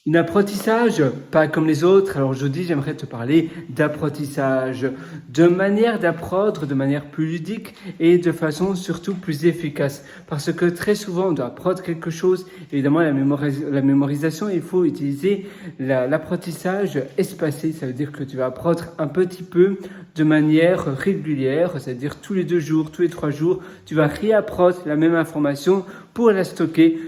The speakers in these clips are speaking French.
Un apprentissage, pas comme les autres. Alors aujourd'hui, j'aimerais te parler d'apprentissage, de manière d'apprendre de manière plus ludique et de façon surtout plus efficace. Parce que très souvent, on doit apprendre quelque chose. Évidemment, la mémorisation, il faut utiliser l'apprentissage espacé. Ça veut dire que tu vas apprendre un petit peu de manière régulière, c'est-à-dire tous les 2 jours, tous les 3 jours, tu vas réapprendre la même information pour la stocker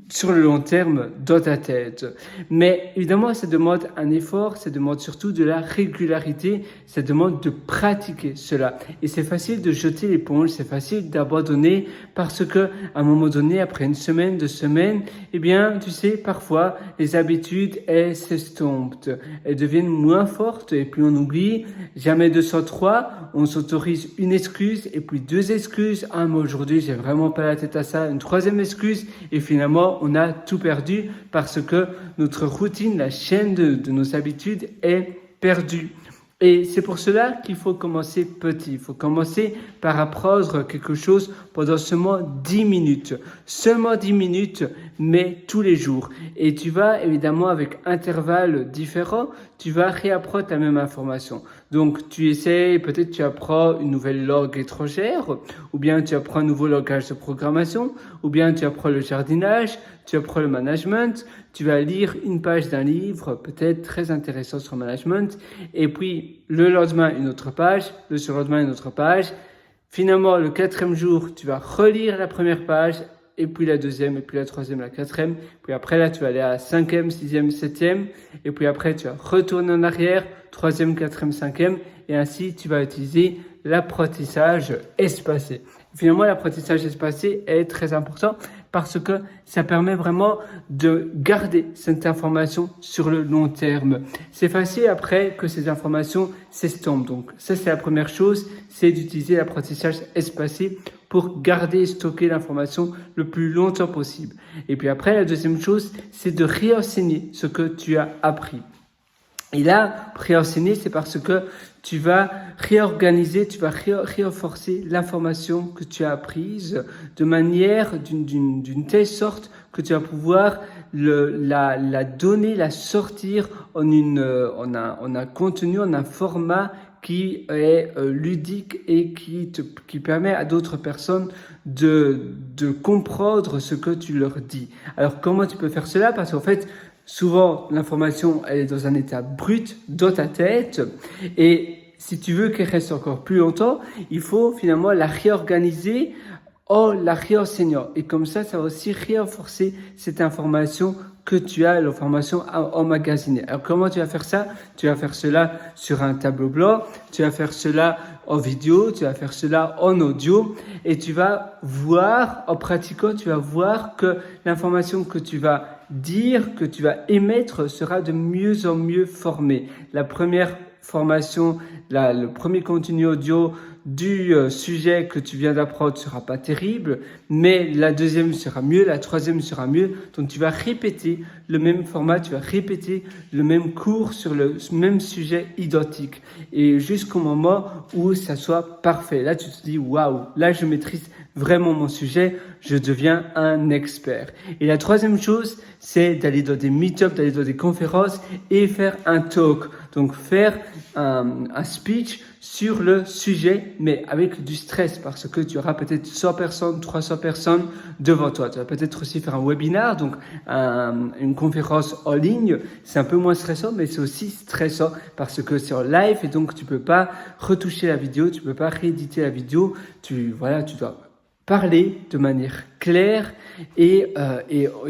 sur le long terme dans ta tête. Mais évidemment, ça demande un effort, ça demande surtout de la régularité, ça demande de pratiquer cela. Et c'est facile de jeter l'éponge, c'est facile d'abandonner parce que à un moment donné, après une semaine, 2 semaines, eh bien, tu sais, parfois, les habitudes, elles s'estompent, elles deviennent moins fortes et puis on oublie, jamais 203, on s'autorise une excuse et puis 2 excuses. Ah, mais aujourd'hui, j'ai vraiment pas la tête à ça. Une 3e excuse et finalement, on a tout perdu parce que notre routine, la chaîne de nos habitudes est perdue. Et c'est pour cela qu'il faut commencer petit. Il faut commencer par apprendre quelque chose pendant seulement 10 minutes. Seulement 10 minutes, mais tous les jours. Et tu vas évidemment avec intervalles différents, tu vas réapprendre la même information. Donc tu essaies, peut-être tu apprends une nouvelle langue étrangère, ou bien tu apprends un nouveau langage de programmation, ou bien tu apprends le jardinage, tu apprends le management, tu vas lire une page d'un livre, peut-être très intéressant sur le management, et puis le lendemain une autre page, le surlendemain une autre page. Finalement, le 4e jour, tu vas relire la première page, et puis la 2e, et puis la 3e, la 4e. Puis après, là, tu vas aller à la 5e, 6e, 7e. Et puis après, tu vas retourner en arrière, 3e, 4e, 5e. Et ainsi, tu vas utiliser l'apprentissage espacé. Finalement, l'apprentissage espacé est très important parce que ça permet vraiment de garder cette information sur le long terme. C'est facile après que ces informations s'estompent. Donc ça, c'est la première chose, c'est d'utiliser l'apprentissage espacé pour garder et stocker l'information le plus longtemps possible. Et puis après, la deuxième chose, c'est de réenseigner ce que tu as appris. Et là, réenseigner, c'est parce que tu vas réorganiser, tu vas renforcer l'information que tu as apprise de manière, d'une telle sorte que tu vas pouvoir la donner, la sortir en un contenu, en un format qui est ludique et qui permet à d'autres personnes de comprendre ce que tu leur dis. Alors, comment tu peux faire cela? Parce qu'en fait, souvent, l'information, elle est dans un état brut dans ta tête et si tu veux qu'elle reste encore plus longtemps, il faut finalement la réorganiser en la réenseignant. Et comme ça va aussi renforcer cette information que tu as, l'information emmagasinée. Alors, comment tu vas faire ça? Tu vas faire cela sur un tableau blanc, tu vas faire cela en vidéo, tu vas faire cela en audio et tu vas voir, en pratiquant, tu vas voir que l'information que tu vas dire, que tu vas émettre sera de mieux en mieux formée. La première formation, le premier contenu audio du sujet que tu viens d'apprendre sera pas terrible, mais la 2e sera mieux, la 3e sera mieux. Donc tu vas répéter le même format, tu vas répéter le même cours sur le même sujet identique et jusqu'au moment où ça soit parfait. Là, tu te dis waouh, là je maîtrise vraiment mon sujet, je deviens un expert. Et la 3e chose, c'est d'aller dans des meet-ups, d'aller dans des conférences et faire un talk. Donc faire un speech sur le sujet, mais avec du stress parce que tu auras peut-être 100 personnes, 300 personnes devant toi. Tu vas peut-être aussi faire un webinar, donc une conférence en ligne. C'est un peu moins stressant, mais c'est aussi stressant parce que c'est en live et donc tu peux pas retoucher la vidéo, tu peux pas rééditer la vidéo. Tu dois parler de manière claire et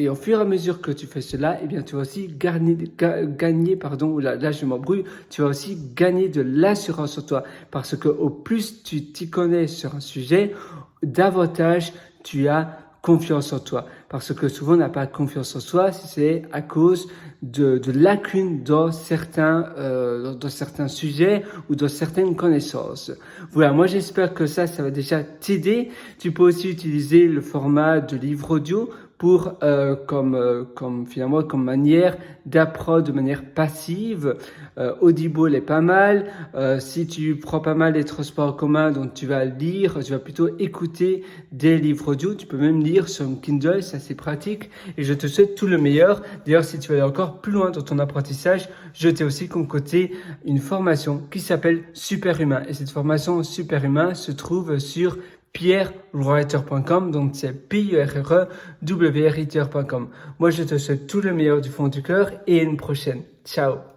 au fur et à mesure que tu fais cela, eh bien, tu vas aussi gagner, là je m'embrouille, tu vas aussi gagner de l'assurance sur toi parce que au plus tu t'y connais sur un sujet, davantage tu as confiance en toi. Parce que souvent, on n'a pas confiance en soi si c'est à cause de lacunes dans certains sujets ou dans certaines connaissances. Voilà, moi j'espère que ça va déjà t'aider. Tu peux aussi utiliser le format de livre audio pour finalement comme manière d'apprendre de manière passive. Audible est pas mal. Si tu prends pas mal les transports en commun, donc tu vas lire, tu vas plutôt écouter des livres audio. Tu peux même lire sur une Kindle, c'est assez pratique. Et je te souhaite tout le meilleur. D'ailleurs, si tu veux aller encore plus loin dans ton apprentissage, je t'ai aussi concocté une formation qui s'appelle Superhumain. Et cette formation Superhumain se trouve sur pierrewriter.com, donc c'est PIRREWRiter.com. Moi, je te souhaite tout le meilleur du fond du cœur et à une prochaine. Ciao!